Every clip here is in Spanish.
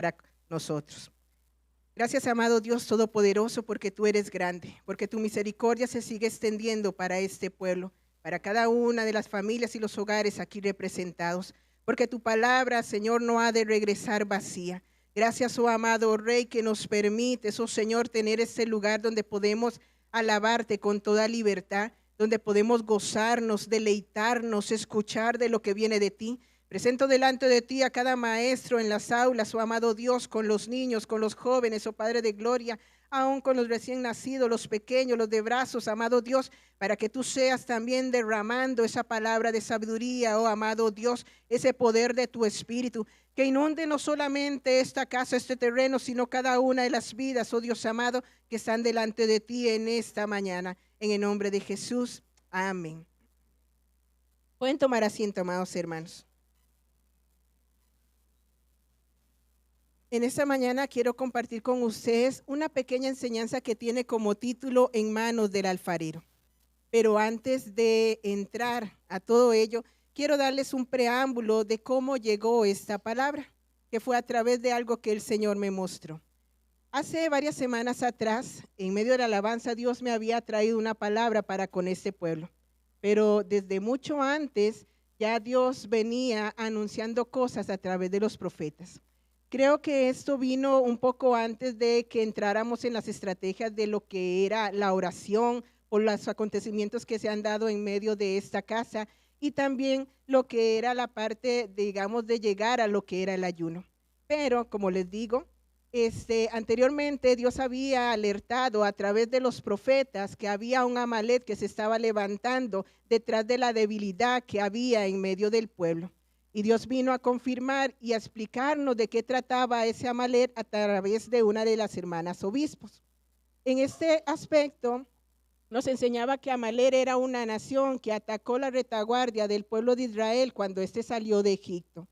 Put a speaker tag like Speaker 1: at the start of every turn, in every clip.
Speaker 1: para nosotros. Gracias, amado Dios Todopoderoso, porque tú eres grande, porque tu misericordia se sigue extendiendo para este pueblo, para cada una de las familias y los hogares aquí representados, porque tu palabra, Señor, no ha de regresar vacía. Gracias, oh amado Rey, que nos permites, oh Señor, tener este lugar donde podemos alabarte con toda libertad, donde podemos gozarnos, deleitarnos, escuchar de lo que viene de ti. Presento delante de ti a cada maestro en las aulas, oh amado Dios, con los niños, con los jóvenes, oh Padre de gloria, aún con los recién nacidos, los pequeños, los de brazos, amado Dios, para que tú seas también derramando esa palabra de sabiduría, oh amado Dios, ese poder de tu espíritu, que inunde no solamente esta casa, este terreno, sino cada una de las vidas, oh Dios amado, que están delante de ti en esta mañana. En el nombre de Jesús, amén. Pueden tomar asiento, amados hermanos. En esta mañana quiero compartir con ustedes una pequeña enseñanza que tiene como título En manos del alfarero. Pero antes de entrar a todo ello, quiero darles un preámbulo de cómo llegó esta palabra, que fue a través de algo que el Señor me mostró. Hace varias semanas atrás, en medio de la alabanza, Dios me había traído una palabra para con este pueblo. Pero desde mucho antes, ya Dios venía anunciando cosas a través de los profetas. Creo que esto vino un poco antes de que entráramos en las estrategias de lo que era la oración por los acontecimientos que se han dado en medio de esta casa y también lo que era la parte, digamos, de llegar a lo que era el ayuno. Pero, como les digo, anteriormente Dios había alertado a través de los profetas que había un Amalek que se estaba levantando detrás de la debilidad que había en medio del pueblo. Y Dios vino a confirmar y a explicarnos de qué trataba ese Amalek a través de una de las hermanas obispos. En este aspecto nos enseñaba que Amalek era una nación que atacó la retaguardia del pueblo de Israel cuando éste salió de Egipto.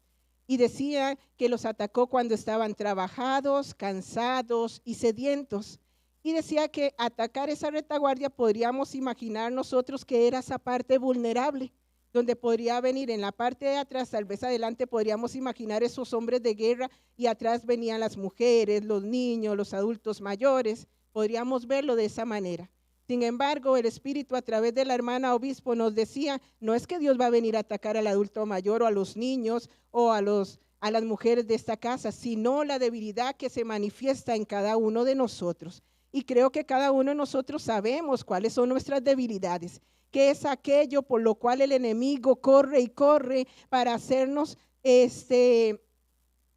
Speaker 1: Y decía que los atacó cuando estaban trabajados, cansados y sedientos. Y decía que atacar esa retaguardia podríamos imaginar nosotros que era esa parte vulnerable, donde podría venir en la parte de atrás, tal vez adelante podríamos imaginar esos hombres de guerra y atrás venían las mujeres, los niños, los adultos mayores, podríamos verlo de esa manera. Sin embargo, el Espíritu a través de la hermana obispo nos decía, no es que Dios va a venir a atacar al adulto mayor o a los niños o a las mujeres de esta casa, sino la debilidad que se manifiesta en cada uno de nosotros. Y creo que cada uno de nosotros sabemos cuáles son nuestras debilidades, qué es aquello por lo cual el enemigo corre y corre para hacernos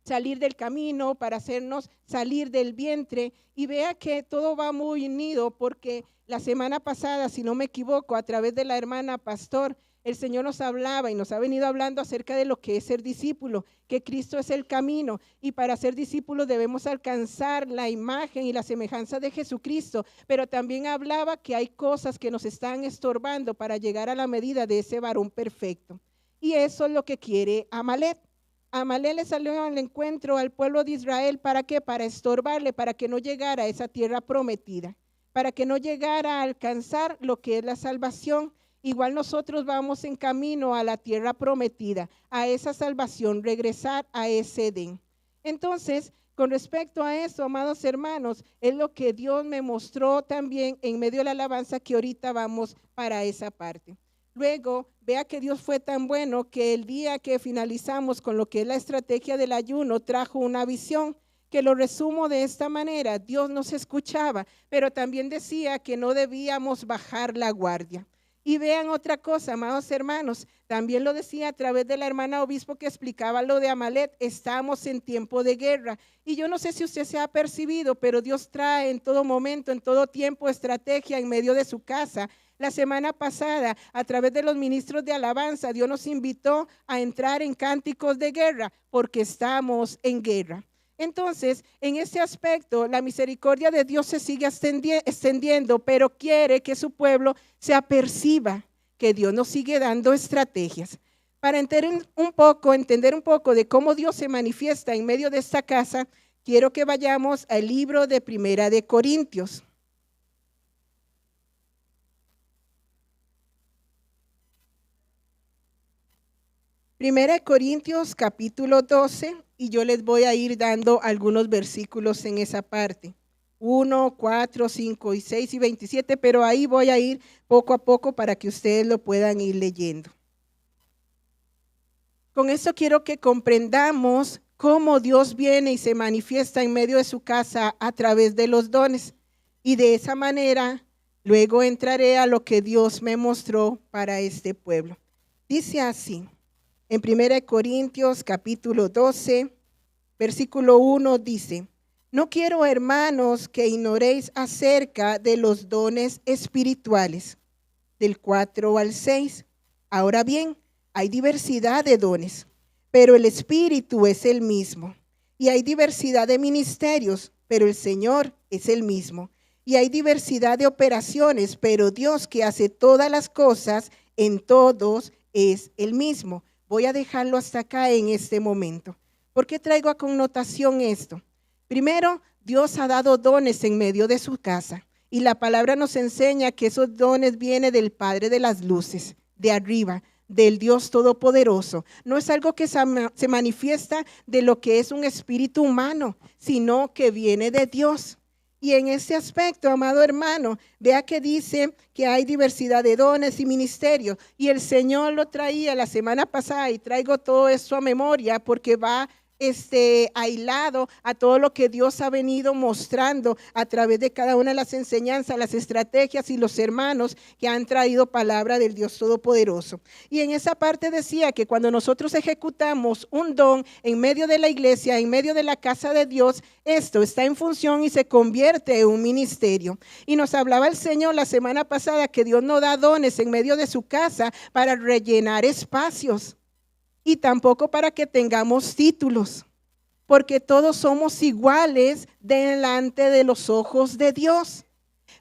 Speaker 1: salir del camino, para hacernos salir del vientre. Y vea que todo va muy unido, porque la semana pasada, si no me equivoco, a través de la hermana pastor, el Señor nos hablaba y nos ha venido hablando acerca de lo que es ser discípulo, que Cristo es el camino, y para ser discípulos debemos alcanzar la imagen y la semejanza de Jesucristo, pero también hablaba que hay cosas que nos están estorbando para llegar a la medida de ese varón perfecto, y eso es lo que quiere Amalek. Amalek le salió al encuentro al pueblo de Israel, ¿para qué? Para estorbarle, para que no llegara a esa tierra prometida, para que no llegara a alcanzar lo que es la salvación. Igual nosotros vamos en camino a la tierra prometida, a esa salvación, regresar a ese Edén. Entonces, con respecto a eso, amados hermanos, es lo que Dios me mostró también en medio de la alabanza, que ahorita vamos para esa parte. Luego, vea que Dios fue tan bueno que el día que finalizamos con lo que es la estrategia del ayuno, trajo una visión, que lo resumo de esta manera: Dios nos escuchaba, pero también decía que no debíamos bajar la guardia. Y vean otra cosa, amados hermanos, también lo decía a través de la hermana obispo que explicaba lo de Amalek: estamos en tiempo de guerra. Y yo no sé si usted se ha percibido, pero Dios trae en todo momento, en todo tiempo, estrategia en medio de su casa. La semana pasada, a través de los ministros de alabanza, Dios nos invitó a entrar en cánticos de guerra, porque estamos en guerra. Entonces, en ese aspecto, la misericordia de Dios se sigue extendiendo, pero quiere que su pueblo se aperciba que Dios nos sigue dando estrategias. Para entender un poco de cómo Dios se manifiesta en medio de esta casa, quiero que vayamos al libro de Primera de Corintios. Primera de Corintios capítulo 12, y yo les voy a ir dando algunos versículos en esa parte. 1, 4, 5 y 6 y 27, pero ahí voy a ir poco a poco para que ustedes lo puedan ir leyendo. Con esto quiero que comprendamos cómo Dios viene y se manifiesta en medio de su casa a través de los dones. Y de esa manera, luego entraré a lo que Dios me mostró para este pueblo. Dice así, en 1 Corintios capítulo 12, versículo 1 dice: no quiero, hermanos, que ignoréis acerca de los dones espirituales, del 4 al 6. Ahora bien, hay diversidad de dones, pero el Espíritu es el mismo. Y hay diversidad de ministerios, pero el Señor es el mismo. Y hay diversidad de operaciones, pero Dios, que hace todas las cosas en todos, es el mismo. Voy a dejarlo hasta acá en este momento. ¿Por qué traigo a connotación esto? Primero, Dios ha dado dones en medio de su casa. Y la palabra nos enseña que esos dones vienen del Padre de las luces, de arriba, del Dios Todopoderoso. No es algo que se manifiesta de lo que es un espíritu humano, sino que viene de Dios. Y en ese aspecto, amado hermano, vea que dice que hay diversidad de dones y ministerios. Y el Señor lo traía la semana pasada y traigo todo esto a memoria porque va aislado a todo lo que Dios ha venido mostrando a través de cada una de las enseñanzas, las estrategias y los hermanos que han traído palabra del Dios Todopoderoso. Y en esa parte decía que cuando nosotros ejecutamos un don en medio de la iglesia, en medio de la casa de Dios, esto está en función y se convierte en un ministerio. Y nos hablaba el Señor la semana pasada que Dios no da dones en medio de su casa para rellenar espacios. Y tampoco para que tengamos títulos, porque todos somos iguales delante de los ojos de Dios.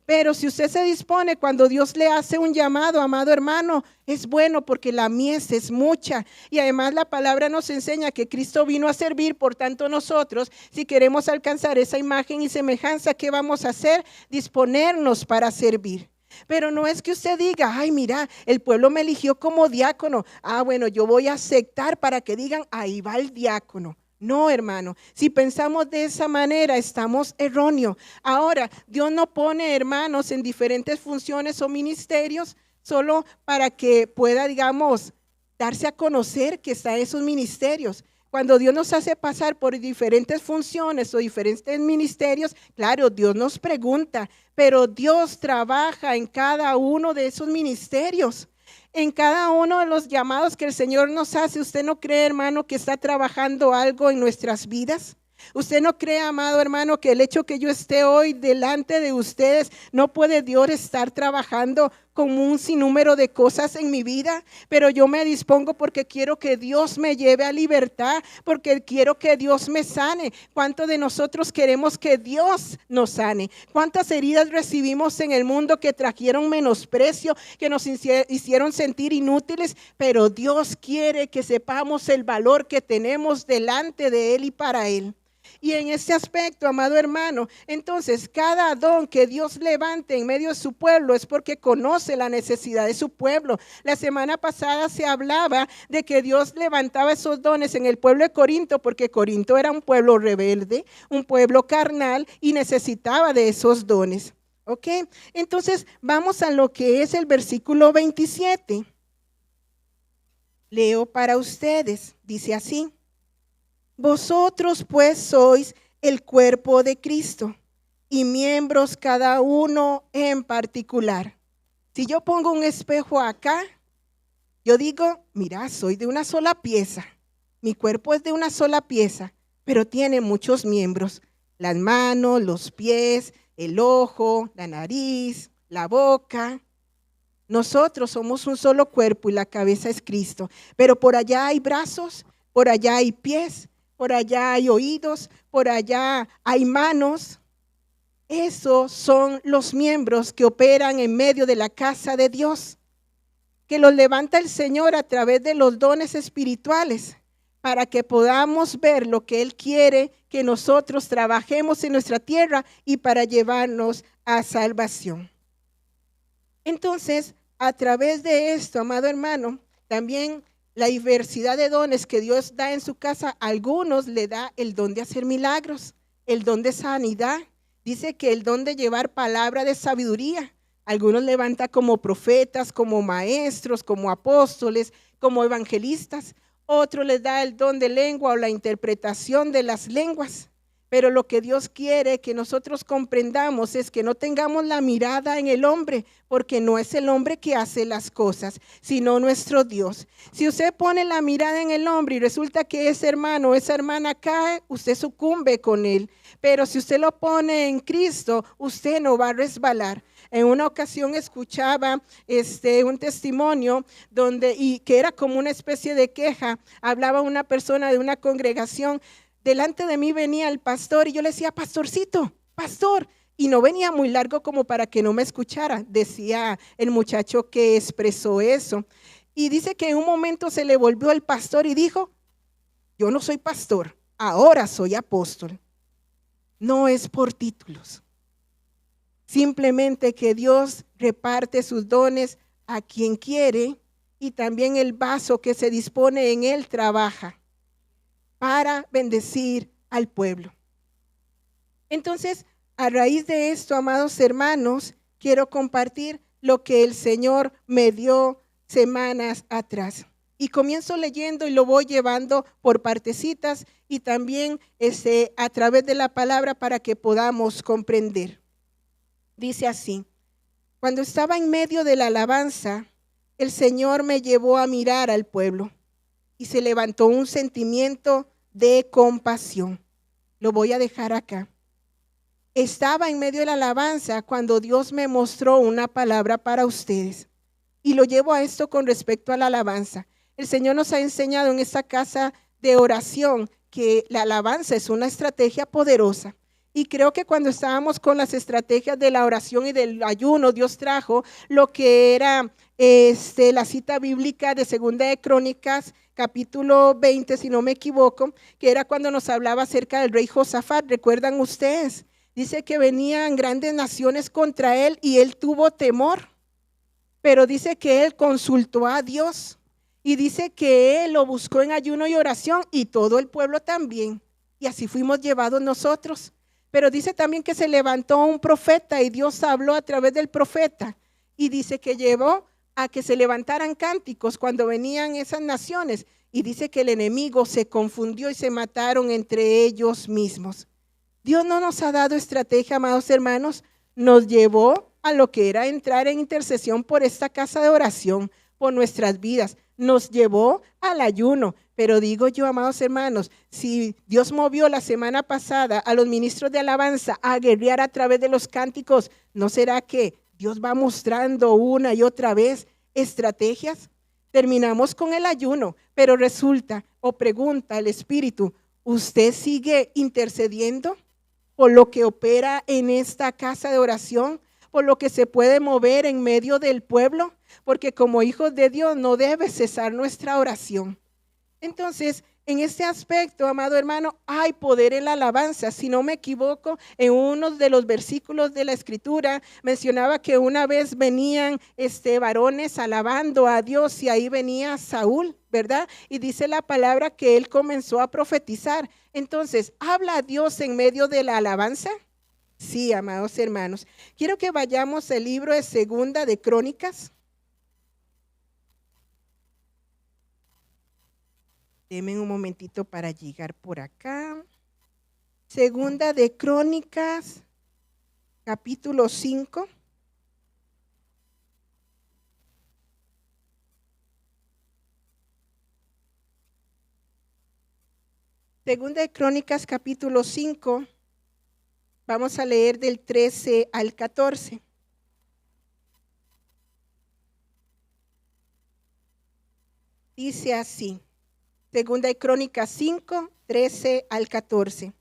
Speaker 1: Pero si usted se dispone cuando Dios le hace un llamado, amado hermano, es bueno porque la mies es mucha. Y además la palabra nos enseña que Cristo vino a servir, por tanto nosotros, si queremos alcanzar esa imagen y semejanza, ¿qué vamos a hacer? Disponernos para servir. Pero no es que usted diga, ay, mira, el pueblo me eligió como diácono. Ah, bueno, yo voy a aceptar para que digan, ahí va el diácono. No, hermano, si pensamos de esa manera, estamos erróneos. Ahora, Dios no pone hermanos en diferentes funciones o ministerios solo para que pueda, digamos, darse a conocer que está en esos ministerios. Cuando Dios nos hace pasar por diferentes funciones o diferentes ministerios, claro, Dios nos pregunta, pero Dios trabaja en cada uno de esos ministerios. En cada uno de los llamados que el Señor nos hace. ¿Usted no cree, hermano, que está trabajando algo en nuestras vidas? ¿Usted no cree, amado hermano, que el hecho que yo esté hoy delante de ustedes no puede Dios estar trabajando con un sinnúmero de cosas en mi vida? Pero yo me dispongo porque quiero que Dios me lleve a libertad, porque quiero que Dios me sane. ¿Cuántos de nosotros queremos que Dios nos sane? ¿Cuántas heridas recibimos en el mundo que trajeron menosprecio, que nos hicieron sentir inútiles? Pero Dios quiere que sepamos el valor que tenemos delante de Él y para Él. Y en ese aspecto, amado hermano, entonces cada don que Dios levante en medio de su pueblo es porque conoce la necesidad de su pueblo. La semana pasada se hablaba de que Dios levantaba esos dones en el pueblo de Corinto porque Corinto era un pueblo rebelde, un pueblo carnal y necesitaba de esos dones. ¿Ok? Entonces vamos a lo que es el versículo 27. Leo para ustedes, dice así. Vosotros pues sois el cuerpo de Cristo y miembros cada uno en particular. Si yo pongo un espejo acá, yo digo, mira, soy de una sola pieza. Mi cuerpo es de una sola pieza, pero tiene muchos miembros. Las manos, los pies, el ojo, la nariz, la boca. Nosotros somos un solo cuerpo y la cabeza es Cristo. Pero por allá hay brazos, por allá hay pies. Por allá hay oídos, por allá hay manos. Esos son los miembros que operan en medio de la casa de Dios, que los levanta el Señor a través de los dones espirituales, para que podamos ver lo que Él quiere que nosotros trabajemos en nuestra tierra y para llevarnos a salvación. Entonces, a través de esto, amado hermano, también la diversidad de dones que Dios da en su casa, a algunos le da el don de hacer milagros, el don de sanidad. Dice que el don de llevar palabra de sabiduría. Algunos levanta como profetas, como maestros, como apóstoles, como evangelistas. Otro les da el don de lengua o la interpretación de las lenguas. Pero lo que Dios quiere que nosotros comprendamos es que no tengamos la mirada en el hombre, porque no es el hombre que hace las cosas, sino nuestro Dios. Si usted pone la mirada en el hombre y resulta que ese hermano o esa hermana cae, usted sucumbe con él. Pero si usted lo pone en Cristo, usted no va a resbalar. En una ocasión escuchaba un testimonio y que era como una especie de queja. Hablaba una persona de una congregación. Delante de mí venía el pastor y yo le decía, pastorcito, pastor. Y no venía muy largo como para que no me escuchara, decía el muchacho que expresó eso. Y dice que en un momento se le volvió el pastor y dijo, yo no soy pastor, ahora soy apóstol. No es por títulos. Simplemente que Dios reparte sus dones a quien quiere y también el vaso que se dispone en él trabaja para bendecir al pueblo. Entonces, a raíz de esto, amados hermanos, quiero compartir lo que el Señor me dio semanas atrás. Y comienzo leyendo y lo voy llevando por partecitas y también a través de la palabra para que podamos comprender. Dice así: cuando estaba en medio de la alabanza, el Señor me llevó a mirar al pueblo y se levantó un sentimiento de compasión. Lo voy a dejar acá. Estaba en medio de la alabanza cuando Dios me mostró una palabra para ustedes. Y lo llevo a esto con respecto a la alabanza. El Señor nos ha enseñado en esta casa de oración que la alabanza es una estrategia poderosa. Y creo que cuando estábamos con las estrategias de la oración y del ayuno, Dios trajo lo que era la cita bíblica de Segunda de Crónicas, capítulo 20, si no me equivoco, que era cuando nos hablaba acerca del rey Josafat. ¿Recuerdan ustedes? Dice que venían grandes naciones contra él y él tuvo temor, pero dice que él consultó a Dios y dice que él lo buscó en ayuno y oración y todo el pueblo también. Y así fuimos llevados nosotros. Pero dice también que se levantó un profeta y Dios habló a través del profeta. Y dice que llevó a que se levantaran cánticos cuando venían esas naciones. Y dice que el enemigo se confundió y se mataron entre ellos mismos. Dios no nos ha dado estrategia, amados hermanos. Nos llevó a lo que era entrar en intercesión por esta casa de oración, por nuestras vidas. Nos llevó al ayuno. Pero digo yo, amados hermanos, si Dios movió la semana pasada a los ministros de alabanza a guerrear a través de los cánticos, ¿no será que Dios va mostrando una y otra vez estrategias? Terminamos con el ayuno, pero resulta o pregunta el Espíritu, ¿usted sigue intercediendo por lo que opera en esta casa de oración? ¿Por lo que se puede mover en medio del pueblo? Porque como hijos de Dios no debe cesar nuestra oración. Entonces, en este aspecto, amado hermano, hay poder en la alabanza. Si no me equivoco, en uno de los versículos de la Escritura mencionaba que una vez venían varones alabando a Dios y ahí venía Saúl, ¿verdad? Y dice la palabra que él comenzó a profetizar. Entonces, ¿habla Dios en medio de la alabanza? Sí, amados hermanos. Quiero que vayamos al libro de Segunda de Crónicas. Denme un momentito para llegar por acá. Segunda de Crónicas, capítulo 5. Segunda de Crónicas, capítulo 5. Vamos a leer del 13 al 14. Dice así. Segunda de Crónicas 5, 13 al 14.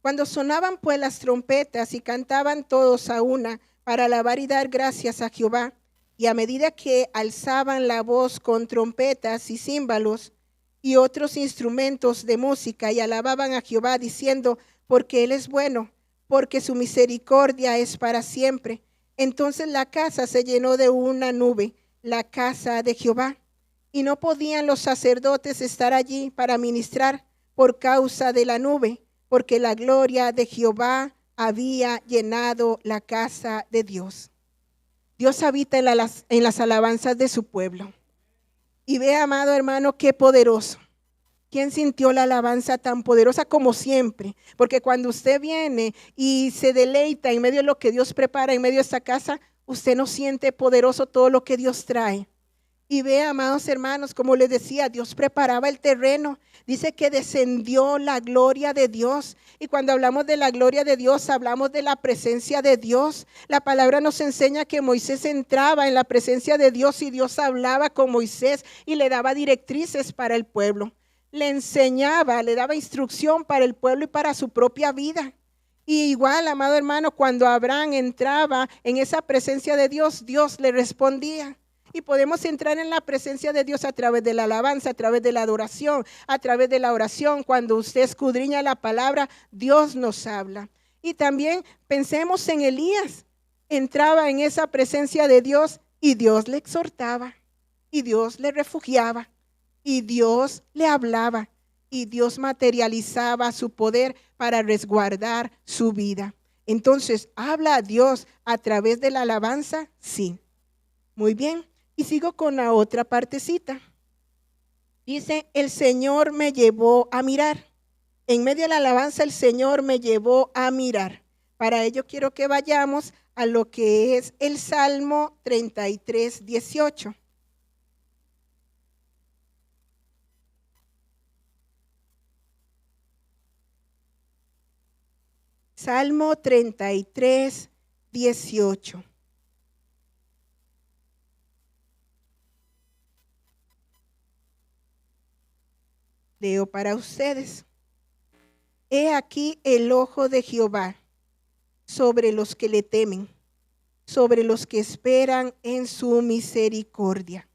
Speaker 1: Cuando sonaban pues las trompetas y cantaban todos a una para alabar y dar gracias a Jehová, y a medida que alzaban la voz con trompetas y címbalos y otros instrumentos de música y alababan a Jehová diciendo, porque Él es bueno, porque su misericordia es para siempre. Entonces la casa se llenó de una nube, la casa de Jehová. y no podían los sacerdotes estar allí para ministrar por causa de la nube, porque la gloria de Jehová había llenado la casa de Dios. Dios habita en las alabanzas de su pueblo. Y ve, amado hermano, qué poderoso. ¿Quién sintió la alabanza tan poderosa como siempre? Porque cuando usted viene y se deleita en medio de lo que Dios prepara, en medio de esta casa, usted no siente poderoso todo lo que Dios trae. Y ve, amados hermanos, como les decía, Dios preparaba el terreno. Dice que descendió la gloria de Dios. Y cuando hablamos de la gloria de Dios, hablamos de la presencia de Dios. La palabra nos enseña que Moisés entraba en la presencia de Dios y Dios hablaba con Moisés y le daba directrices para el pueblo. Le enseñaba, le daba instrucción para el pueblo y para su propia vida. Y igual, amado hermano, cuando Abraham entraba en esa presencia de Dios, Dios le respondía. Y podemos entrar en la presencia de Dios a través de la alabanza, a través de la adoración, a través de la oración. Cuando usted escudriña la palabra, Dios nos habla. Y también pensemos en Elías. Entraba en esa presencia de Dios y Dios le exhortaba, y Dios le refugiaba, y Dios le hablaba, y Dios materializaba su poder para resguardar su vida. Entonces, ¿habla a Dios a través de la alabanza? Sí. Muy bien. Y sigo con la otra partecita. Dice, el Señor me llevó a mirar. En medio de la alabanza, el Señor me llevó a mirar. Para ello quiero que vayamos a lo que es el Salmo 33, 18. Salmo 33, 18. Leo para ustedes. He aquí el ojo de Jehová sobre los que le temen, sobre los que esperan en su misericordia.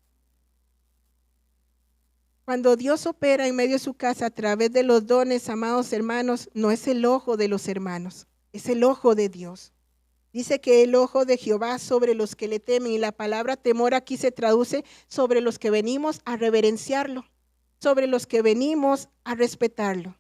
Speaker 1: Cuando Dios opera en medio de su casa a través de los dones, amados hermanos, no es el ojo de los hermanos, es el ojo de Dios. Dice que el ojo de Jehová sobre los que le temen, y la palabra temor aquí se traduce sobre los que venimos a reverenciarlo, sobre los que venimos a respetarlo.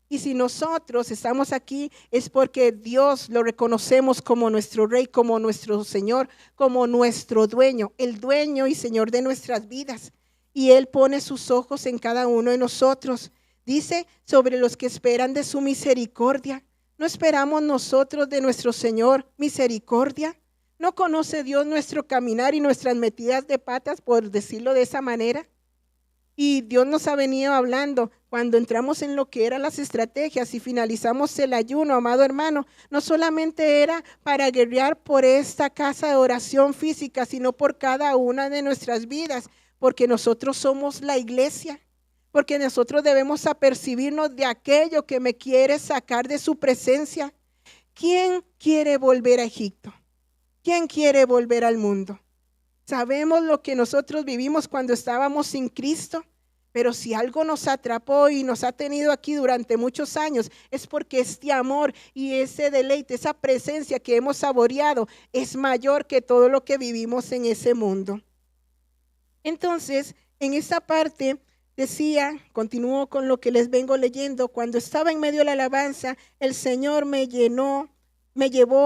Speaker 1: Y si nosotros estamos aquí es porque Dios lo reconocemos como nuestro Rey, como nuestro Señor, como nuestro dueño, el dueño y Señor de nuestras vidas. Y Él pone sus ojos en cada uno de nosotros. Dice, sobre los que esperan de su misericordia. ¿No esperamos nosotros de nuestro Señor misericordia? ¿No conoce Dios nuestro caminar y nuestras metidas de patas, por decirlo de esa manera? Y Dios nos ha venido hablando cuando entramos en lo que eran las estrategias y finalizamos el ayuno, amado hermano. No solamente era para guerrear por esta casa de oración física, sino por cada una de nuestras vidas, porque nosotros somos la iglesia, porque nosotros debemos apercibirnos de aquello que me quiere sacar de su presencia. ¿Quién quiere volver a Egipto? ¿Quién quiere volver al mundo? Sabemos lo que nosotros vivimos cuando estábamos sin Cristo, pero si algo nos atrapó y nos ha tenido aquí durante muchos años, es porque este amor y ese deleite, esa presencia que hemos saboreado es mayor que todo lo que vivimos en ese mundo. Entonces, en esta parte decía, continúo con lo que les vengo leyendo, cuando estaba en medio de la alabanza, el Señor me llevó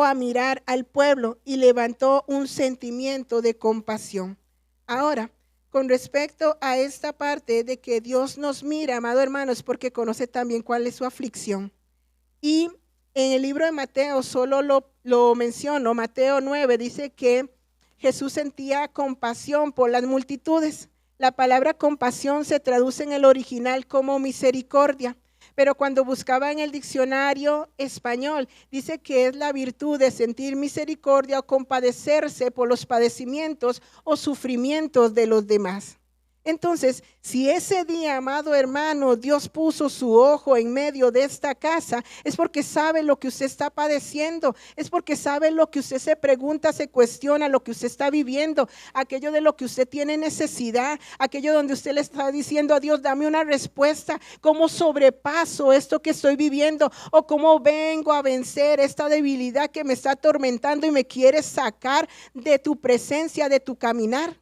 Speaker 1: a mirar al pueblo y levantó un sentimiento de compasión. Ahora, con respecto a esta parte de que Dios nos mira, amado hermano, es porque conoce también cuál es su aflicción. Y en el libro de Mateo solo lo menciono, Mateo 9 dice que Jesús sentía compasión por las multitudes. La palabra compasión se traduce en el original como misericordia. Pero cuando buscaba en el diccionario español, dice que es la virtud de sentir misericordia o compadecerse por los padecimientos o sufrimientos de los demás. Entonces, si ese día, amado hermano, Dios puso su ojo en medio de esta casa, es porque sabe lo que usted está padeciendo, es porque sabe lo que usted se pregunta, se cuestiona, lo que usted está viviendo, aquello de lo que usted tiene necesidad, aquello donde usted le está diciendo a Dios, dame una respuesta, cómo sobrepaso esto que estoy viviendo o cómo vengo a vencer esta debilidad que me está atormentando y me quiere sacar de tu presencia, de tu caminar.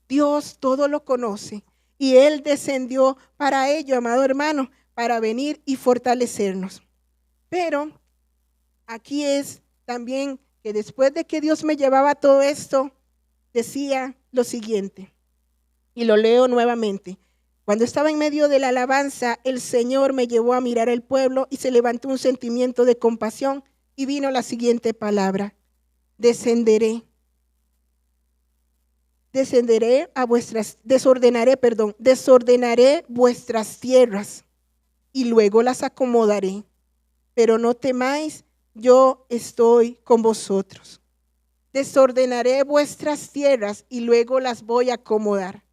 Speaker 1: Dios todo lo conoce Y Él descendió para ello, amado hermano, para venir y fortalecernos. Pero aquí es también que después de que Dios me llevaba todo esto, decía lo siguiente, y lo leo nuevamente. Cuando estaba en medio de la alabanza, el Señor me llevó a mirar el pueblo y se levantó un sentimiento de compasión y vino la siguiente palabra: desordenaré vuestras tierras y luego las acomodaré. Pero no temáis, yo estoy con vosotros. Desordenaré vuestras tierras y luego las voy a acomodar.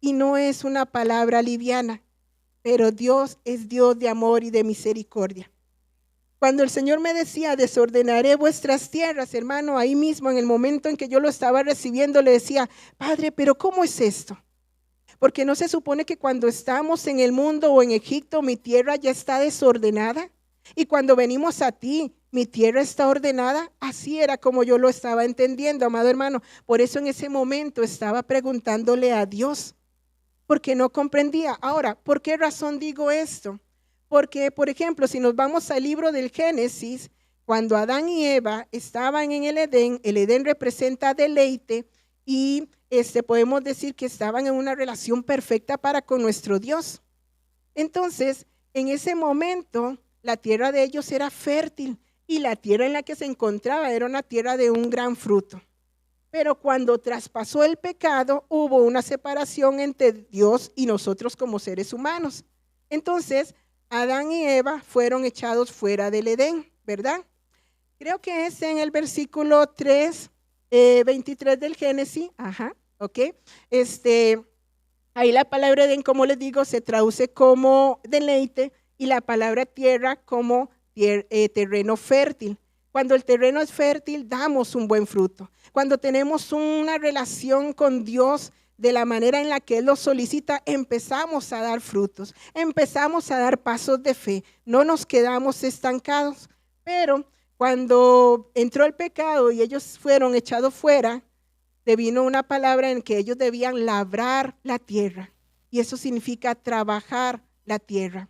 Speaker 1: Y no es una palabra liviana, pero Dios es Dios de amor y de misericordia. Cuando el Señor me decía, desordenaré vuestras tierras, hermano, ahí mismo en el momento en que yo lo estaba recibiendo, le decía, Padre, pero ¿cómo es esto? Porque no se supone que cuando estamos en el mundo o en Egipto, mi tierra ya está desordenada. Y cuando venimos a ti, mi tierra está ordenada. Así era como yo lo estaba entendiendo, amado hermano. Por eso en ese momento estaba preguntándole a Dios, porque no comprendía. Ahora, ¿por qué razón digo esto? Porque, por ejemplo, si nos vamos al libro del Génesis, cuando Adán y Eva estaban en el Edén representa deleite y podemos decir que estaban en una relación perfecta para con nuestro Dios. Entonces, en ese momento, la tierra de ellos era fértil y la tierra en la que se encontraba era una tierra de un gran fruto. Pero cuando traspasó el pecado, hubo una separación entre Dios y nosotros como seres humanos. Entonces, Adán y Eva fueron echados fuera del Edén, ¿verdad? Creo que es en el versículo 3, 23 del Génesis. Ajá, ok. Ahí la palabra Edén, como les digo, se traduce como deleite y la palabra tierra como terreno fértil. Cuando el terreno es fértil, damos un buen fruto. Cuando tenemos una relación con Dios de la manera en la que Él lo solicita, empezamos a dar frutos, empezamos a dar pasos de fe, no nos quedamos estancados. Pero cuando entró el pecado y ellos fueron echados fuera, vino una palabra en que ellos debían labrar la tierra. Y eso significa trabajar la tierra.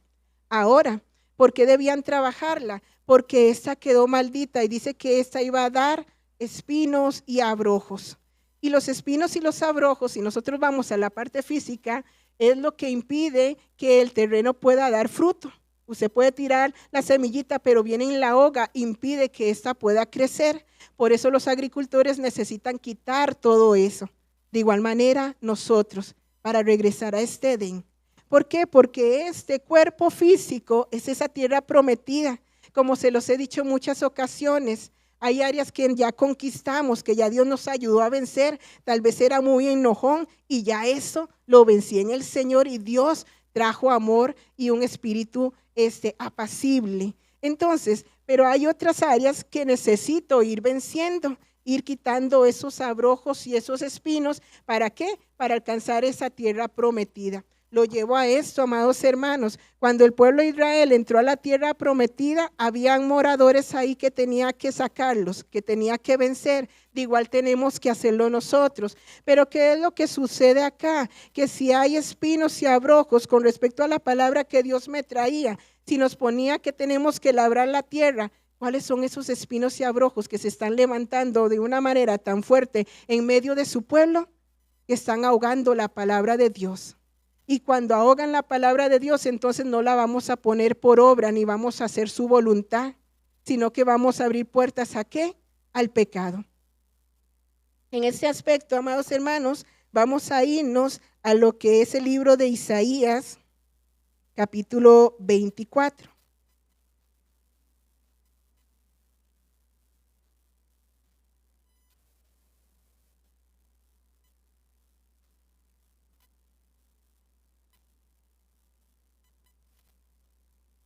Speaker 1: Ahora, ¿por qué debían trabajarla? Porque esta quedó maldita y dice que esta iba a dar espinos y abrojos. Y los espinos y los abrojos, si nosotros vamos a la parte física, es lo que impide que el terreno pueda dar fruto. Usted puede tirar la semillita, pero viene en la hoja, impide que ésta pueda crecer. Por eso los agricultores necesitan quitar todo eso. De igual manera, nosotros, para regresar a este Edén. ¿Por qué? Porque este cuerpo físico es esa tierra prometida. Como se los he dicho en muchas ocasiones, hay áreas que ya conquistamos, que ya Dios nos ayudó a vencer. Tal vez era muy enojón y ya eso lo vencí en el Señor y Dios trajo amor y un espíritu apacible. Entonces, pero hay otras áreas que necesito ir venciendo, ir quitando esos abrojos y esos espinos. ¿Para qué? Para alcanzar esa tierra prometida. Lo llevo a esto, amados hermanos. Cuando el pueblo de Israel entró a la tierra prometida, habían moradores ahí que tenía que sacarlos, que tenía que vencer. De igual tenemos que hacerlo nosotros. Pero ¿qué es lo que sucede acá? Que si hay espinos y abrojos con respecto a la palabra que Dios me traía, si nos ponía que tenemos que labrar la tierra, ¿cuáles son esos espinos y abrojos que se están levantando de una manera tan fuerte en medio de su pueblo? Que están ahogando la palabra de Dios. Y cuando ahogan la palabra de Dios, entonces no la vamos a poner por obra ni vamos a hacer su voluntad, sino que vamos a abrir puertas ¿a qué? Al pecado. En este aspecto, amados hermanos, vamos a irnos a lo que es el libro de Isaías, capítulo 24.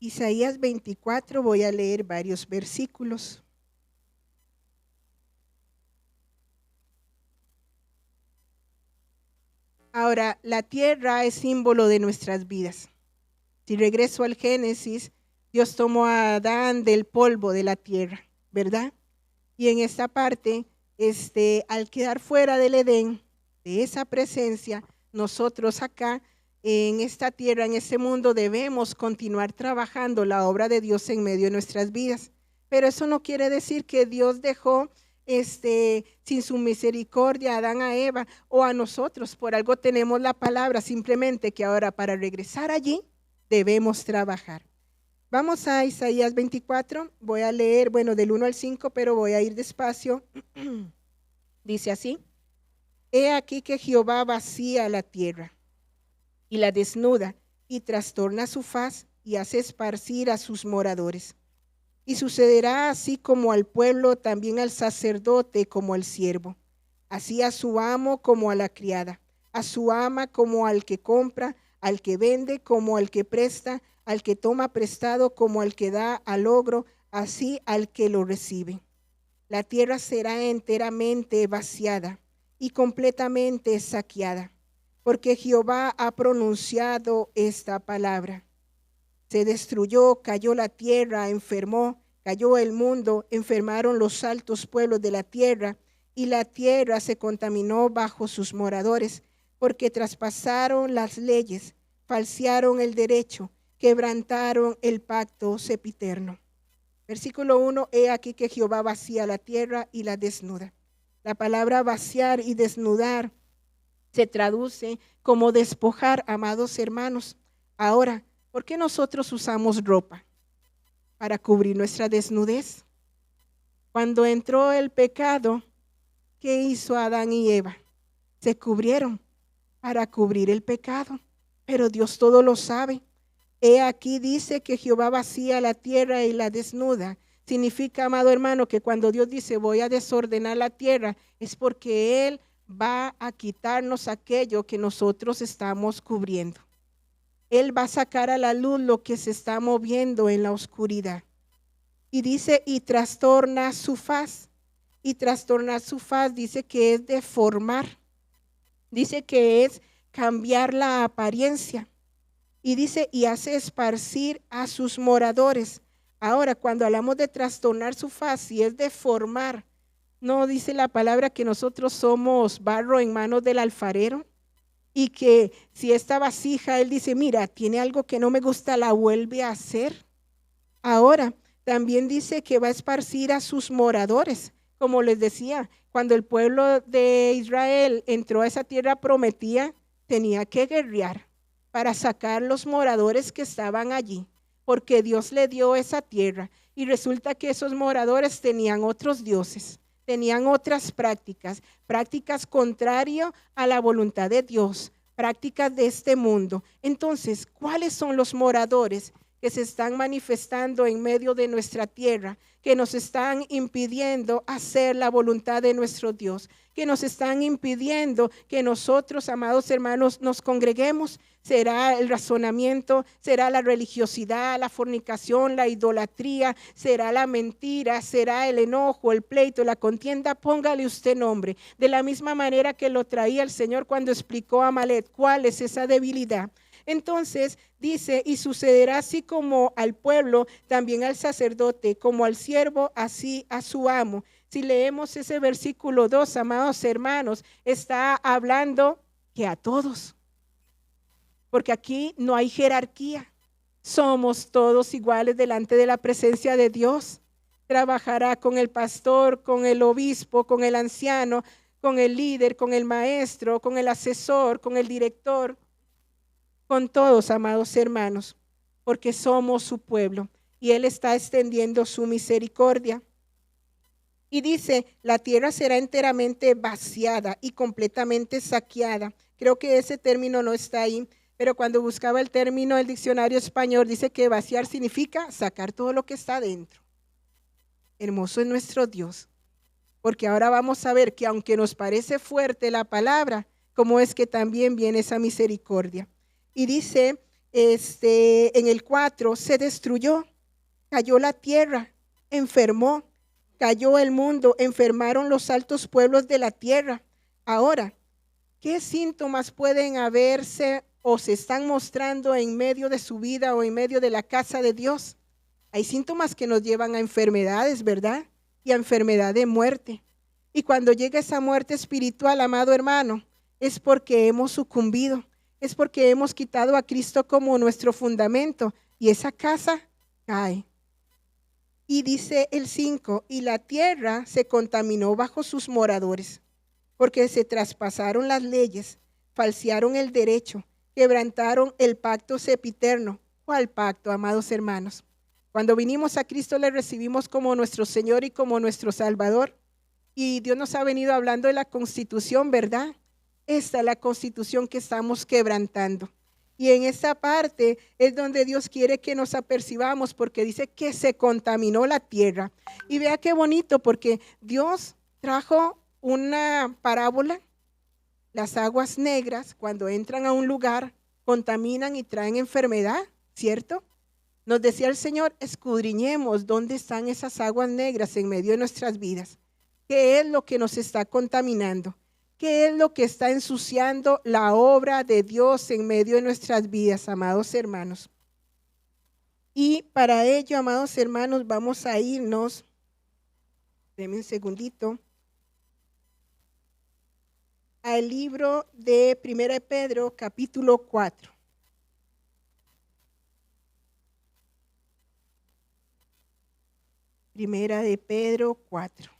Speaker 1: Isaías 24, voy a leer varios versículos. Ahora, la tierra es símbolo de nuestras vidas. Si regreso al Génesis, Dios tomó a Adán del polvo de la tierra, ¿verdad? Y en esta parte, al quedar fuera del Edén, de esa presencia, nosotros acá en esta tierra, en este mundo, debemos continuar trabajando la obra de Dios en medio de nuestras vidas. Pero eso no quiere decir que Dios dejó sin su misericordia a Adán, a Eva o a nosotros. Por algo tenemos la palabra, simplemente que ahora para regresar allí debemos trabajar. Vamos a Isaías 24, voy a leer, del 1 al 5, pero voy a ir despacio. Dice así: He aquí que Jehová vacía la tierra y la desnuda, y trastorna su faz, y hace esparcir a sus moradores. Y sucederá así como al pueblo, también al sacerdote como al siervo, así a su amo como a la criada, a su ama como al que compra, al que vende como al que presta, al que toma prestado como al que da al logro, así al que lo recibe. La tierra será enteramente vaciada y completamente saqueada, porque Jehová ha pronunciado esta palabra. Se destruyó, cayó la tierra, enfermó, cayó el mundo, enfermaron los altos pueblos de la tierra, y la tierra se contaminó bajo sus moradores, porque traspasaron las leyes, falsearon el derecho, quebrantaron el pacto sempiterno. Versículo 1, he aquí que Jehová vacía la tierra y la desnuda. La palabra vaciar y desnudar se traduce como despojar, amados hermanos. Ahora, ¿por qué nosotros usamos ropa? Para cubrir nuestra desnudez. Cuando entró el pecado, ¿qué hizo Adán y Eva? Se cubrieron para cubrir el pecado, pero Dios todo lo sabe. He aquí dice que Jehová vacía la tierra y la desnuda. Significa, amado hermano, que cuando Dios dice voy a desordenar la tierra, es porque Él va a quitarnos aquello que nosotros estamos cubriendo. Él va a sacar a la luz lo que se está moviendo en la oscuridad. Y dice, y trastorna su faz. Y trastornar su faz dice que es deformar. Dice que es cambiar la apariencia. Y dice, y hace esparcir a sus moradores. Ahora, cuando hablamos de trastornar su faz, si es deformar, ¿no dice la palabra que nosotros somos barro en manos del alfarero? Y que si esta vasija, él dice, mira, tiene algo que no me gusta, la vuelve a hacer. Ahora, también dice que va a esparcir a sus moradores. Como les decía, cuando el pueblo de Israel entró a esa tierra prometida, tenía que guerrear para sacar los moradores que estaban allí, porque Dios le dio esa tierra. Y resulta que esos moradores tenían otros dioses, tenían otras prácticas contrarias a la voluntad de Dios, prácticas de este mundo. Entonces, ¿cuáles son los moradores que se están manifestando en medio de nuestra tierra, que nos están impidiendo hacer la voluntad de nuestro Dios, que nos están impidiendo que nosotros, amados hermanos, nos congreguemos? Será el razonamiento, será la religiosidad, la fornicación, la idolatría, será la mentira, será el enojo, el pleito, la contienda. Póngale usted nombre, de la misma manera que lo traía el Señor cuando explicó a Amalek cuál es esa debilidad. Entonces dice, y sucederá así como al pueblo, también al sacerdote, como al siervo, así a su amo. Si leemos ese versículo 2, amados hermanos, está hablando que a todos, porque aquí no hay jerarquía, somos todos iguales delante de la presencia de Dios. Trabajará con el pastor, con el obispo, con el anciano, con el líder, con el maestro, con el asesor, con el director, con todos, amados hermanos, porque somos su pueblo y Él está extendiendo su misericordia. Y dice, la tierra será enteramente vaciada y completamente saqueada. Creo que ese término no está ahí, pero cuando buscaba el término el diccionario español, dice que vaciar significa sacar todo lo que está dentro. Hermoso es nuestro Dios, porque ahora vamos a ver que aunque nos parece fuerte la palabra, cómo es que también viene esa misericordia. Y dice, en el 4, se destruyó, cayó la tierra, enfermó, cayó el mundo, enfermaron los altos pueblos de la tierra. Ahora, ¿qué síntomas pueden haberse o se están mostrando en medio de su vida o en medio de la casa de Dios? Hay síntomas que nos llevan a enfermedades, ¿verdad? Y a enfermedad de muerte. Y cuando llega esa muerte espiritual, amado hermano, es porque hemos sucumbido. es porque hemos quitado a Cristo como nuestro fundamento y esa casa cae. Y dice el 5, y la tierra se contaminó bajo sus moradores, porque se traspasaron las leyes, falsearon el derecho, quebrantaron el pacto sempiterno. ¿Cuál pacto, amados hermanos? Cuando vinimos a Cristo le recibimos como nuestro Señor y como nuestro Salvador. Y Dios nos ha venido hablando de la Constitución, ¿verdad? Esta es la Constitución que estamos quebrantando. Y en esta parte es donde Dios quiere que nos apercibamos, porque dice que se contaminó la tierra. Y vea qué bonito, porque Dios trajo una parábola. Las aguas negras, cuando entran a un lugar, contaminan y traen enfermedad, ¿cierto? Nos decía el Señor, escudriñemos dónde están esas aguas negras en medio de nuestras vidas. ¿Qué es lo que nos está contaminando? ¿Qué es lo que está ensuciando la obra de Dios en medio de nuestras vidas, amados hermanos? Y para ello, amados hermanos, vamos a irnos, denme un segundito, al libro de 1 Pedro, capítulo 4. Primera de Pedro 4.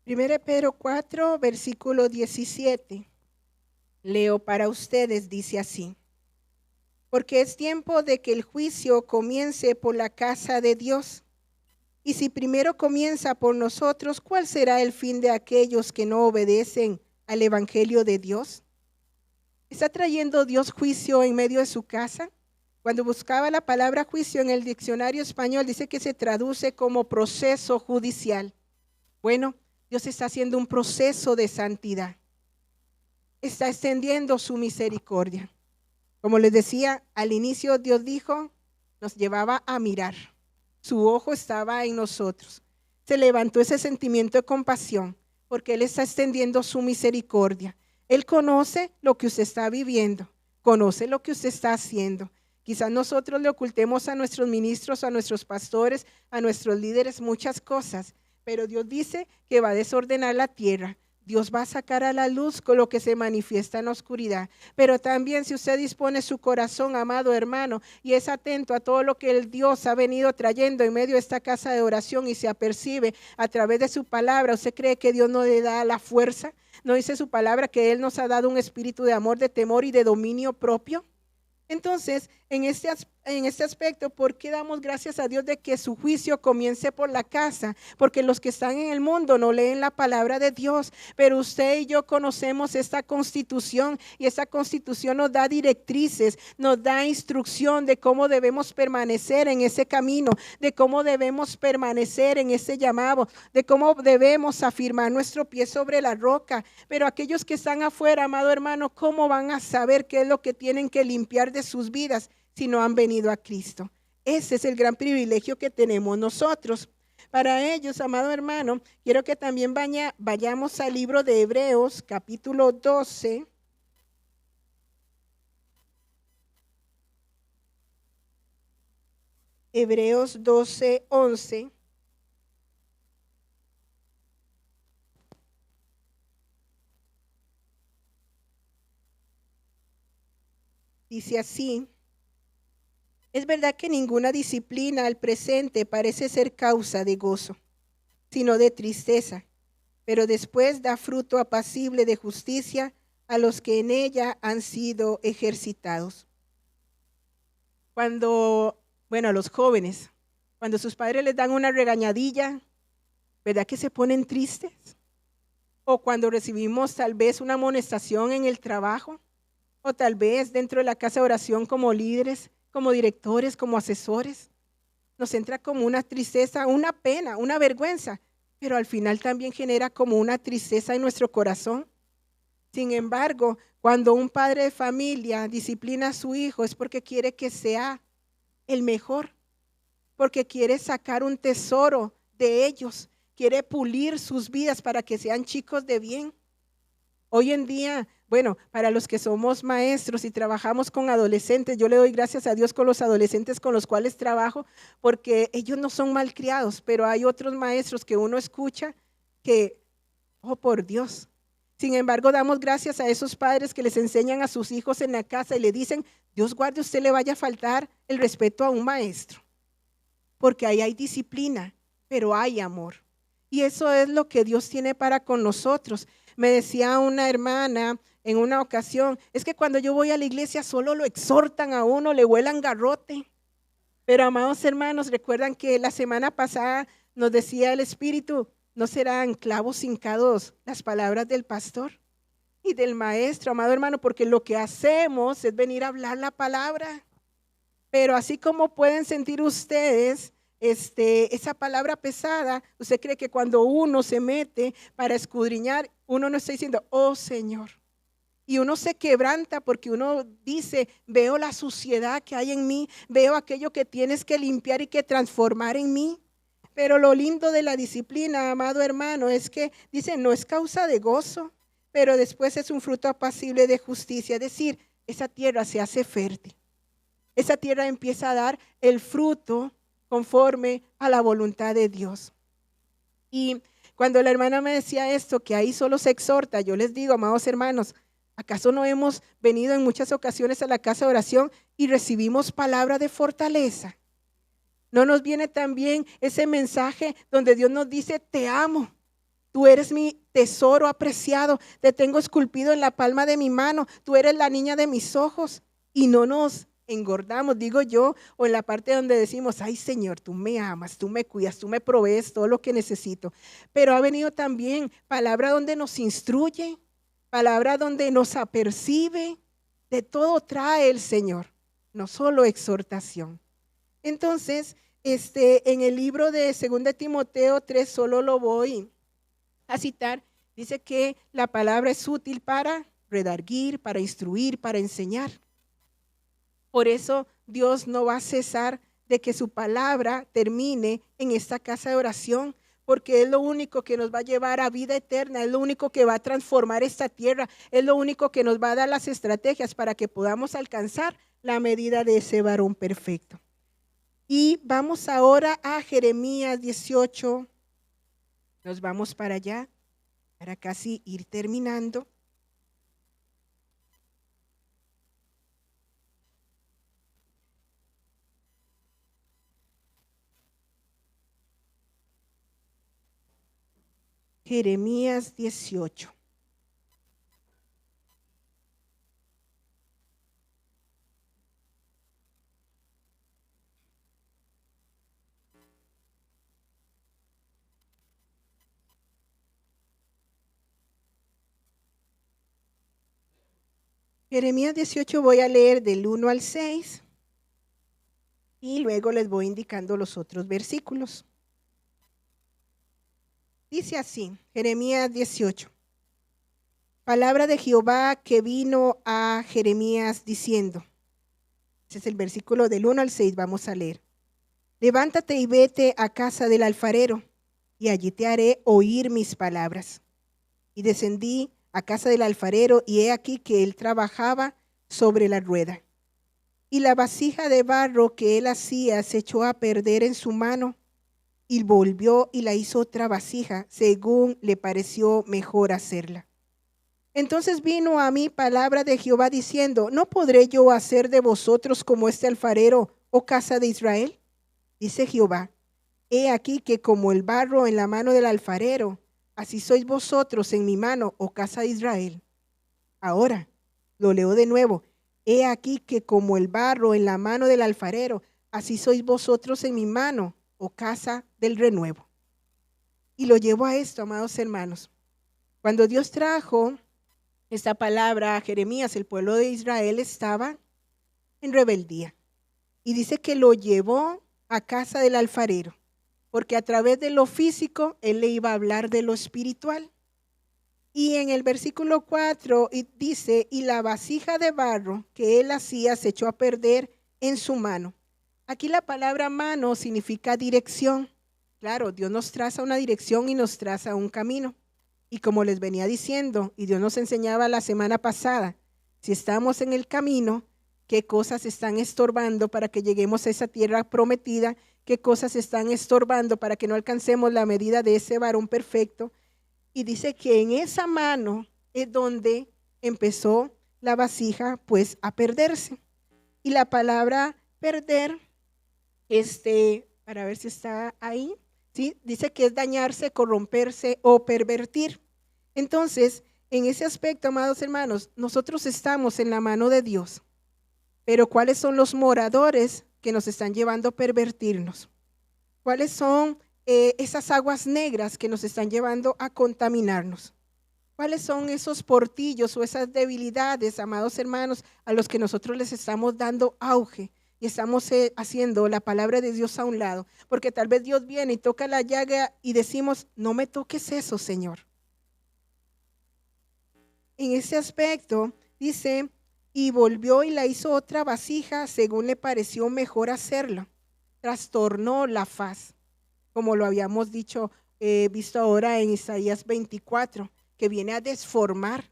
Speaker 1: Primera de Pedro 4, versículo 17. Leo para ustedes, dice así. Porque es tiempo de que el juicio comience por la casa de Dios. Y si primero comienza por nosotros, ¿cuál será el fin de aquellos que no obedecen al evangelio de Dios? ¿Está trayendo Dios juicio en medio de su casa? Cuando buscaba la palabra juicio en el diccionario español, dice que se traduce como proceso judicial. Bueno, Dios está haciendo un proceso de santidad. Está extendiendo su misericordia. Como les decía, al inicio Dios dijo, nos llevaba a mirar. Su ojo estaba en nosotros. Se levantó ese sentimiento de compasión porque Él está extendiendo su misericordia. Él conoce lo que usted está viviendo, conoce lo que usted está haciendo. Quizás nosotros le ocultemos a nuestros ministros, a nuestros pastores, a nuestros líderes muchas cosas, pero Dios dice que va a desordenar la tierra. Dios va a sacar a la luz con lo que se manifiesta en la oscuridad. Pero también si usted dispone su corazón, amado hermano, y es atento a todo lo que el Dios ha venido trayendo en medio de esta casa de oración y se apercibe a través de su palabra, ¿usted cree que Dios no le da la fuerza? ¿No dice su palabra que Él nos ha dado un espíritu de amor, de temor y de dominio propio? Entonces, en este aspecto, ¿por qué damos gracias a Dios de que su juicio comience por la casa? Porque los que están en el mundo no leen la palabra de Dios, pero usted y yo conocemos esta constitución y esta constitución nos da directrices, nos da instrucción de cómo debemos permanecer en ese camino, de cómo debemos permanecer en ese llamado, de cómo debemos afirmar nuestro pie sobre la roca. Pero aquellos que están afuera, amado hermano, ¿cómo van a saber qué es lo que tienen que limpiar de sus vidas si no han venido a Cristo? Ese es el gran privilegio que tenemos nosotros. Para ellos, amado hermano, quiero que también vayamos al libro de Hebreos, capítulo 12. Hebreos 12, 11. Dice así. Es verdad que ninguna disciplina al presente parece ser causa de gozo, sino de tristeza, pero después da fruto apacible de justicia a los que en ella han sido ejercitados. A los jóvenes, cuando sus padres les dan una regañadilla, ¿verdad que se ponen tristes? O cuando recibimos tal vez una amonestación en el trabajo, o tal vez dentro de la casa de oración como líderes, como directores, como asesores. Nos entra como una tristeza, una pena, una vergüenza, pero al final también genera como una tristeza en nuestro corazón. Sin embargo, cuando un padre de familia disciplina a su hijo es porque quiere que sea el mejor, porque quiere sacar un tesoro de ellos, quiere pulir sus vidas para que sean chicos de bien. Hoy en día, bueno, para los que somos maestros y trabajamos con adolescentes, yo le doy gracias a Dios con los adolescentes con los cuales trabajo, porque ellos no son malcriados, pero hay otros maestros que uno escucha que, oh por Dios. Sin embargo, damos gracias a esos padres que les enseñan a sus hijos en la casa y le dicen, Dios guarde, usted le vaya a faltar el respeto a un maestro, porque ahí hay disciplina, pero hay amor. Y eso es lo que Dios tiene para con nosotros. Me decía una hermana en una ocasión, es que cuando yo voy a la iglesia solo lo exhortan a uno, le huelan garrote. Pero amados hermanos, recuerdan que la semana pasada nos decía el Espíritu, ¿no serán clavos hincados las palabras del pastor y del maestro, amado hermano? Porque lo que hacemos es venir a hablar la palabra. Pero así como pueden sentir ustedes esa palabra pesada, usted cree que cuando uno se mete para escudriñar, uno no está diciendo, oh Señor. Y uno se quebranta porque uno dice, veo la suciedad que hay en mí, veo aquello que tienes que limpiar y que transformar en mí. Pero lo lindo de la disciplina, amado hermano, es que dice, no es causa de gozo, pero después es un fruto apacible de justicia. Es decir, esa tierra se hace fértil. Esa tierra empieza a dar el fruto conforme a la voluntad de Dios. Y cuando la hermana me decía esto, que ahí solo se exhorta, yo les digo, amados hermanos, ¿acaso no hemos venido en muchas ocasiones a la casa de oración y recibimos palabra de fortaleza? ¿No nos viene también ese mensaje donde Dios nos dice, te amo, tú eres mi tesoro apreciado, te tengo esculpido en la palma de mi mano, tú eres la niña de mis ojos? Y no nos engordamos, digo yo, o en la parte donde decimos, ay Señor, tú me amas, tú me cuidas, tú me provees todo lo que necesito. Pero ha venido también palabra donde nos instruye, palabra donde nos apercibe, de todo trae el Señor, no solo exhortación. Entonces, en el libro de 2 Timoteo 3, solo lo voy a citar, dice que la palabra es útil para redarguir, para instruir, para enseñar. Por eso Dios no va a cesar de que su palabra termine en esta casa de oración, porque es lo único que nos va a llevar a vida eterna, es lo único que va a transformar esta tierra, es lo único que nos va a dar las estrategias para que podamos alcanzar la medida de ese varón perfecto. Y vamos ahora a Jeremías 18, nos vamos para allá, para casi ir terminando. Jeremías 18. Jeremías 18 voy a leer del 1 al 6 y luego les voy indicando los otros versículos. Dice así, Jeremías 18. Palabra de Jehová que vino a Jeremías diciendo, ese es el versículo del 1 al 6, vamos a leer. Levántate y vete a casa del alfarero, y allí te haré oír mis palabras. Y descendí a casa del alfarero, y he aquí que él trabajaba sobre la rueda. Y la vasija de barro que él hacía se echó a perder en su mano, y volvió y la hizo otra vasija, según le pareció mejor hacerla. Entonces vino a mí palabra de Jehová diciendo, ¿no podré yo hacer de vosotros como este alfarero, oh casa de Israel? Dice Jehová, he aquí que como el barro en la mano del alfarero, así sois vosotros en mi mano, oh casa de Israel. Ahora, lo leo de nuevo, he aquí que como el barro en la mano del alfarero, así sois vosotros en mi mano, oh casa del renuevo. Y lo llevo a esto, amados hermanos. Cuando Dios trajo esta palabra a Jeremías, el pueblo de Israel estaba en rebeldía. Y dice que lo llevó a casa del alfarero, porque a través de lo físico, él le iba a hablar de lo espiritual. Y en el versículo 4 dice, y la vasija de barro que él hacía se echó a perder en su mano. Aquí la palabra mano significa dirección. Claro, Dios nos traza una dirección y nos traza un camino. Y como les venía diciendo, y Dios nos enseñaba la semana pasada, si estamos en el camino, qué cosas están estorbando para que lleguemos a esa tierra prometida, qué cosas están estorbando para que no alcancemos la medida de ese varón perfecto. Y dice que en esa mano es donde empezó la vasija pues a perderse. Y la palabra perder, para ver si está ahí, ¿sí? Dice que es dañarse, corromperse o pervertir. Entonces, en ese aspecto, amados hermanos, nosotros estamos en la mano de Dios. Pero ¿cuáles son los moradores que nos están llevando a pervertirnos? ¿Cuáles son esas aguas negras que nos están llevando a contaminarnos? ¿Cuáles son esos portillos o esas debilidades, amados hermanos, a los que nosotros les estamos dando auge y estamos haciendo la palabra de Dios a un lado? Porque tal vez Dios viene y toca la llaga y decimos, no me toques eso, Señor. En ese aspecto, dice, y volvió y la hizo otra vasija según le pareció mejor hacerlo. Trastornó la faz, como lo habíamos dicho, visto ahora en Isaías 24, que viene a desformar.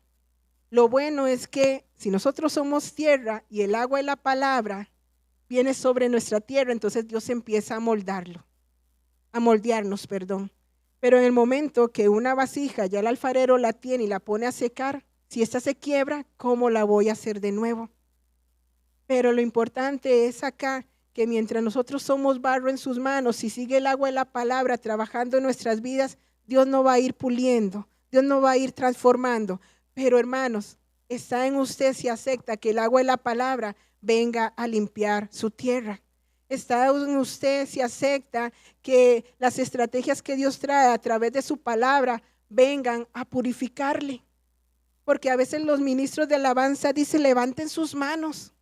Speaker 1: Lo bueno es que si nosotros somos tierra y el agua y la palabra viene sobre nuestra tierra, entonces Dios empieza a moldearnos, perdón. Pero en el momento que una vasija ya el alfarero la tiene y la pone a secar, si esta se quiebra, ¿cómo la voy a hacer de nuevo? Pero lo importante es acá que mientras nosotros somos barro en sus manos y sigue el agua y la palabra trabajando en nuestras vidas, Dios no va a ir puliendo, Dios no va a ir transformando. Pero hermanos, está en usted si acepta que el agua y la palabra venga a limpiar su tierra. Está en usted si acepta que las estrategias que Dios trae a través de su palabra vengan a purificarle. Porque a veces los ministros de alabanza dicen, levanten sus manos.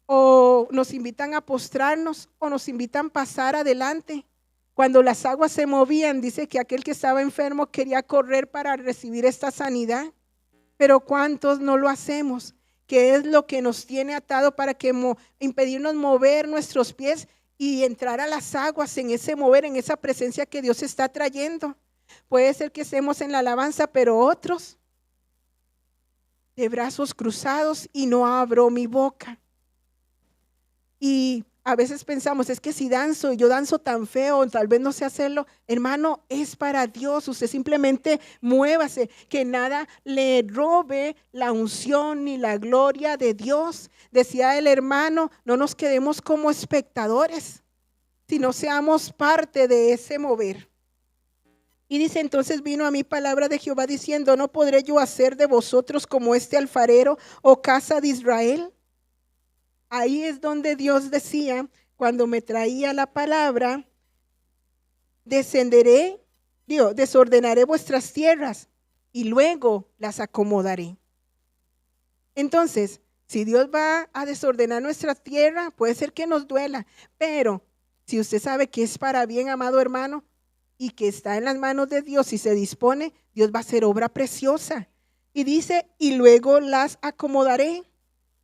Speaker 1: O nos invitan a postrarnos o nos invitan a pasar adelante. Cuando las aguas se movían, dice que aquel que estaba enfermo quería correr para recibir esta sanidad. Pero ¿cuántos no lo hacemos? ¿Qué es lo que nos tiene atado para que impedirnos mover nuestros pies y entrar a las aguas en ese mover, en esa presencia que Dios está trayendo? Puede ser que estemos en la alabanza, pero otros de brazos cruzados y no abro mi boca. Y a veces pensamos, es que si danzo, yo danzo tan feo, tal vez no sé hacerlo. Hermano, es para Dios, usted simplemente muévase, que nada le robe la unción ni la gloria de Dios. Decía el hermano, no nos quedemos como espectadores, sino seamos parte de ese mover. Y dice, entonces vino a mí palabra de Jehová diciendo, ¿no podré yo hacer de vosotros como este alfarero, oh casa de Israel? Ahí es donde Dios decía, cuando me traía la palabra, desordenaré vuestras tierras y luego las acomodaré. Entonces, si Dios va a desordenar nuestra tierra, puede ser que nos duela, pero si usted sabe que es para bien, amado hermano, y que está en las manos de Dios y se dispone, Dios va a hacer obra preciosa. Y dice, y luego las acomodaré.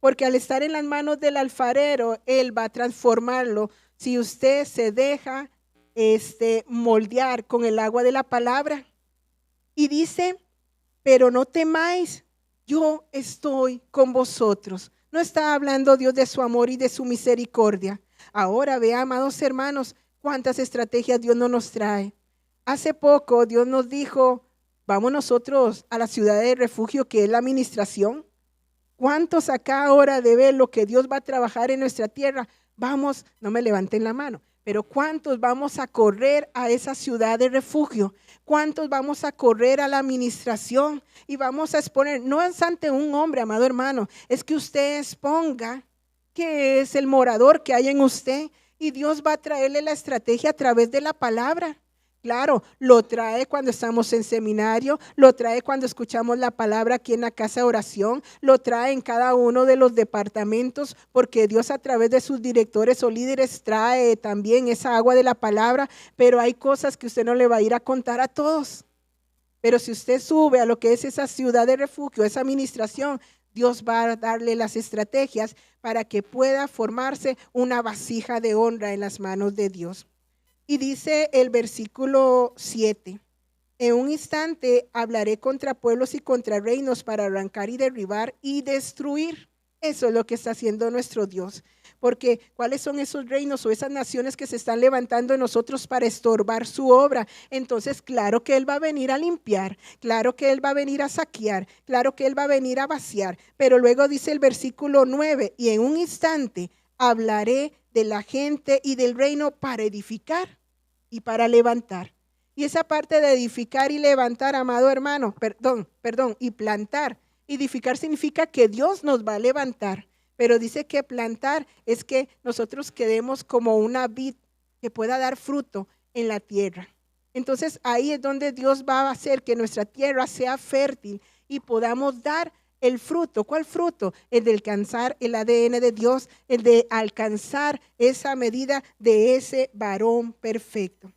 Speaker 1: Porque al estar en las manos del alfarero, Él va a transformarlo. Si usted se deja moldear con el agua de la palabra. Y dice, pero no temáis, yo estoy con vosotros. No está hablando Dios de su amor y de su misericordia. Ahora vea, amados hermanos, cuántas estrategias Dios no nos trae. Hace poco Dios nos dijo, vamos nosotros a la ciudad de refugio que es la administración. ¿Cuántos acá ahora de ver lo que Dios va a trabajar en nuestra tierra? Vamos, no me levanten la mano, pero ¿cuántos vamos a correr a esa ciudad de refugio? ¿Cuántos vamos a correr a la administración? Y vamos a exponer, no es ante un hombre, amado hermano, es que usted exponga que es el morador que hay en usted y Dios va a traerle la estrategia a través de la palabra. Claro, lo trae cuando estamos en seminario, lo trae cuando escuchamos la palabra aquí en la casa de oración, lo trae en cada uno de los departamentos, porque Dios a través de sus directores o líderes trae también esa agua de la palabra, pero hay cosas que usted no le va a ir a contar a todos. Pero si usted sube a lo que es esa ciudad de refugio, esa administración, Dios va a darle las estrategias para que pueda formarse una vasija de honra en las manos de Dios. Y dice el versículo 7, En un instante hablaré contra pueblos y contra reinos para arrancar y derribar y destruir. Eso es lo que está haciendo nuestro Dios. Porque ¿cuáles son esos reinos o esas naciones que se están levantando en nosotros para estorbar su obra? Entonces, claro que Él va a venir a limpiar, claro que Él va a venir a saquear, claro que Él va a venir a vaciar. Pero luego dice el versículo 9, y en un instante hablaré de la gente y del reino para edificar y para levantar. Y esa parte de edificar y levantar, amado hermano, y plantar. Edificar significa que Dios nos va a levantar. Pero dice que plantar es que nosotros quedemos como una vid que pueda dar fruto en la tierra. Entonces ahí es donde Dios va a hacer que nuestra tierra sea fértil y podamos dar el fruto. ¿Cuál fruto? El de alcanzar el ADN de Dios, el de alcanzar esa medida de ese varón perfecto.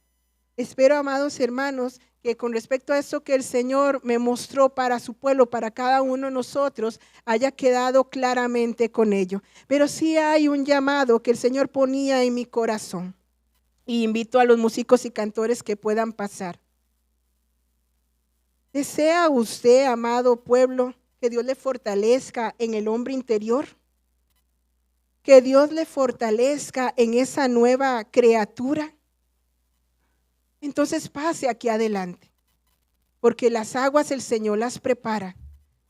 Speaker 1: Espero, amados hermanos, que con respecto a eso que el Señor me mostró para su pueblo, para cada uno de nosotros, haya quedado claramente con ello. Pero sí hay un llamado que el Señor ponía en mi corazón. Y invito a los músicos y cantores que puedan pasar. ¿Desea usted, amado pueblo, que Dios le fortalezca en el hombre interior? Que Dios le fortalezca en esa nueva criatura. Entonces pase aquí adelante, porque las aguas el Señor las prepara.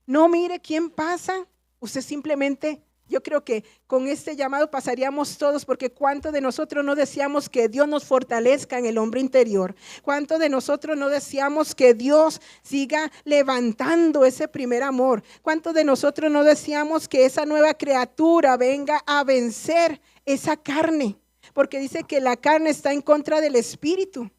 Speaker 1: No mire quién pasa, usted simplemente, yo creo que con este llamado pasaríamos todos, porque ¿cuántos de nosotros no deseamos que Dios nos fortalezca en el hombre interior? ¿Cuántos de nosotros no deseamos que Dios siga levantando ese primer amor? ¿Cuántos de nosotros no deseamos que esa nueva criatura venga a vencer esa carne? Porque dice que la carne está en contra del espíritu.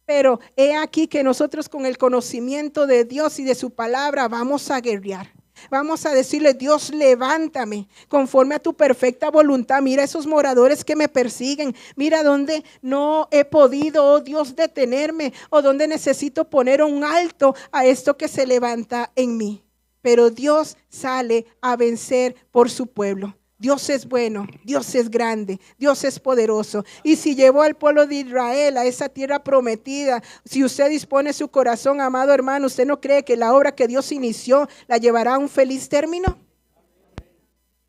Speaker 1: Pero he aquí que nosotros con el conocimiento de Dios y de su palabra vamos a guerrear. Vamos a decirle, Dios, levántame conforme a tu perfecta voluntad. Mira esos moradores que me persiguen. Mira donde no he podido, oh Dios, detenerme, o donde necesito poner un alto a esto que se levanta en mí. Pero Dios sale a vencer por su pueblo. Dios es bueno, Dios es grande, Dios es poderoso. Y si llevó al pueblo de Israel a esa tierra prometida, si usted dispone su corazón, amado hermano, ¿usted no cree que la obra que Dios inició la llevará a un feliz término?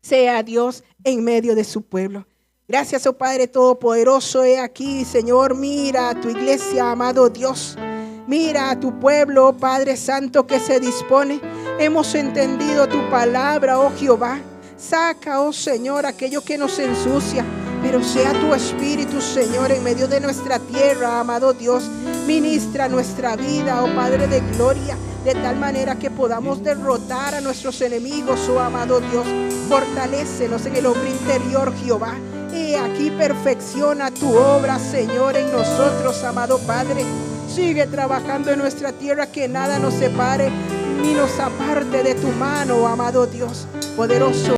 Speaker 1: Sea Dios en medio de su pueblo. Gracias, oh Padre Todopoderoso, he aquí, Señor, mira a tu iglesia, amado Dios. Mira a tu pueblo, oh Padre Santo, que se dispone. Hemos entendido tu palabra, oh Jehová. Saca, oh Señor, aquello que nos ensucia, pero sea tu Espíritu, Señor, en medio de nuestra tierra, amado Dios. Ministra nuestra vida, oh Padre de gloria, de tal manera que podamos derrotar a nuestros enemigos, oh amado Dios. Fortalécenos en el hombre interior, Jehová. He aquí, perfecciona tu obra, Señor, en nosotros, amado Padre. Sigue trabajando en nuestra tierra, que nada nos separe ni nos aparte de tu mano, amado Dios. Poderoso